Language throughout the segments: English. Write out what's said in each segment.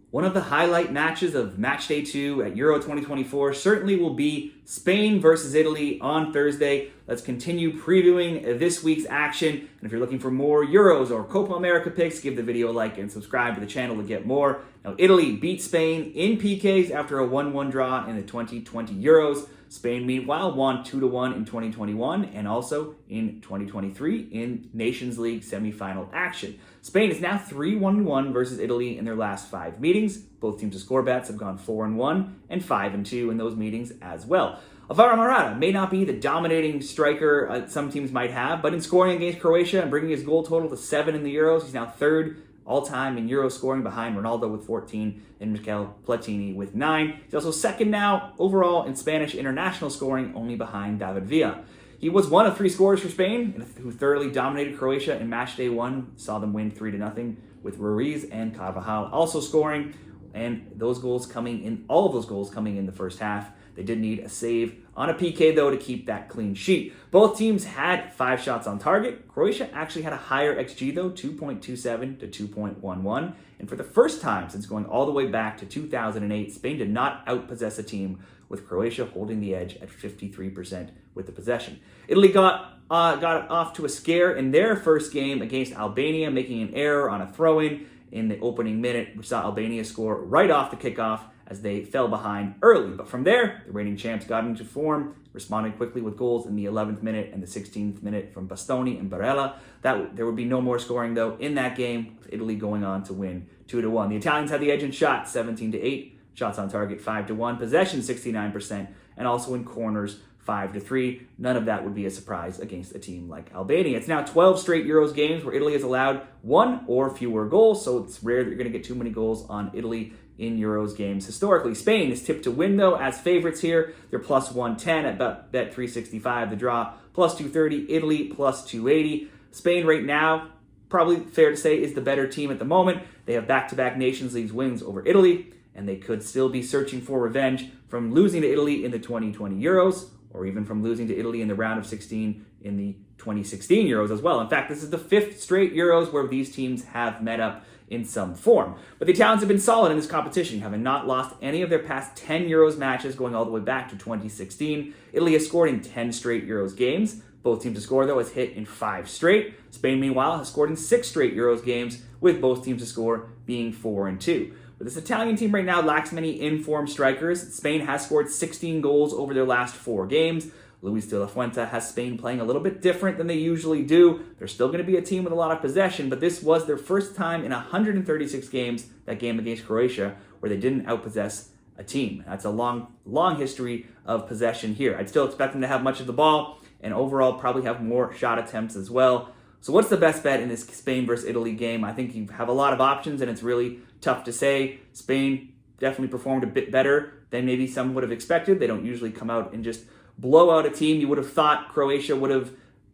One of the highlight matches of Match Day 2 at Euro 2024 certainly will be Spain versus Italy on Thursday. Let's continue previewing this week's action. And if you're looking for more Euros or Copa America picks, give the video a like and subscribe to the channel to get more. Now, Italy beat Spain in PKs after a 1-1 draw in the 2020 Euros. Spain, meanwhile, won 2-1 in 2021 and also in 2023 in Nations League semifinal action. Spain is now 3-1-1 versus Italy in their last 5 meetings. Both teams to score bets have gone 4-1 and 5-2 in those meetings as well. Alvaro Morata may not be the dominating striker some teams might have, but in scoring against Croatia and bringing his goal total to 7 in the Euros, he's now third all-time in Euro scoring behind Ronaldo with 14 and Michel Platini with 9. He's also second now overall in Spanish international scoring, only behind David Villa. He was one of 3 scorers for Spain, who thoroughly dominated Croatia in Match Day 1, saw them win 3-0 with Ruiz and Carvajal also scoring, and those goals coming in, all of those goals coming in the first half. They did need a save on a PK, though, to keep that clean sheet. Both teams had 5 shots on target. Croatia actually had a higher XG, though, 2.27 to 2.11. And for the first time since going all the way back to 2008, Spain did not outpossess a team, with Croatia holding the edge at 53% with the possession. Italy got off to a scare in their first game against Albania, making an error on a throw-in in the opening minute. We saw Albania score right off the kickoff as they fell behind early. But from there, the reigning champs got into form, responding quickly with goals in the 11th minute and the 16th minute from Bastoni and Barella. There would be no more scoring, though, in that game, with Italy going on to win 2-1. The Italians had the edge in shots, 17-8, shots on target 5-1, possession 69%, and also in corners 5-3. None of that would be a surprise against a team like Albania. It's now 12 straight Euros games where Italy has allowed 1 or fewer goals, so it's rare that you're going to get too many goals on Italy in Euros games historically. Spain is tipped to win, though, as favorites here. They're plus 110 at bet 365. The draw plus 230. Italy plus 280. Spain right now, probably fair to say, is the better team at the moment. They have back-to-back Nations League wins over Italy, and they could still be searching for revenge from losing to Italy in the 2020 Euros, or even from losing to Italy in the round of 16 in the 2016 Euros as well. In fact, this is the 5th straight Euros where these teams have met up in some form. But the Italians have been solid in this competition, having not lost any of their past 10 Euros matches going all the way back to 2016. Italy has scored in 10 straight Euros games. Both teams to score, though, has hit in 5 straight. Spain, meanwhile, has scored in 6 straight Euros games, with both teams to score being 4-2. But this Italian team right now lacks many in-form strikers. Spain has scored 16 goals over their last 4 games. Luis de la Fuente has Spain playing a little bit different than they usually do. They're still going to be a team with a lot of possession, but this was their first time in 136 games, that game against Croatia, where they didn't outpossess a team. That's a long history of possession here. I'd still expect them to have much of the ball and overall probably have more shot attempts as well. So what's the best bet in this Spain versus Italy game? I think you have a lot of options, and it's really tough to say. Spain definitely performed a bit better than maybe some would have expected. They don't usually come out and just blow out a team. You would have thought Croatia would have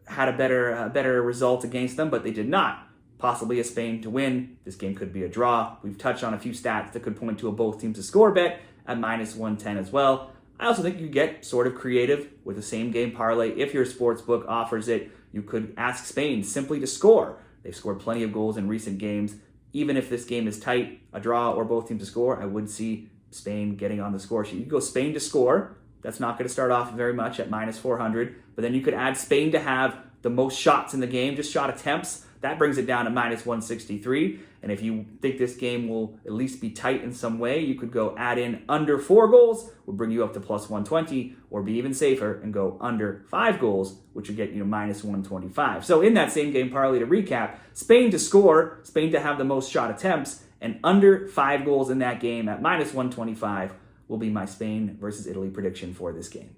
had a better result against them, but they did not. Possibly a Spain to win. This game could be a draw. We've touched on a few stats that could point to a both teams to score bet at minus 110 as well. I also think you get sort of creative with the same game parlay. If your sportsbook offers it, you could ask Spain simply to score. They've scored plenty of goals in recent games. Even if this game is tight, a draw, or both teams to score, I would see Spain getting on the score sheet. You could go Spain to score. That's not going to start off very much at minus 400. But then you could add Spain to have the most shots in the game, just shot attempts. That brings it down to minus 163. And if you think this game will at least be tight in some way, you could go add in under 4 goals, would bring you up to plus 120, or be even safer and go under 5 goals, which would get you to minus 125. So in that same game parlay, to recap, Spain to score, Spain to have the most shot attempts, and under 5 goals in that game at minus 125 will be my Spain versus Italy prediction for this game.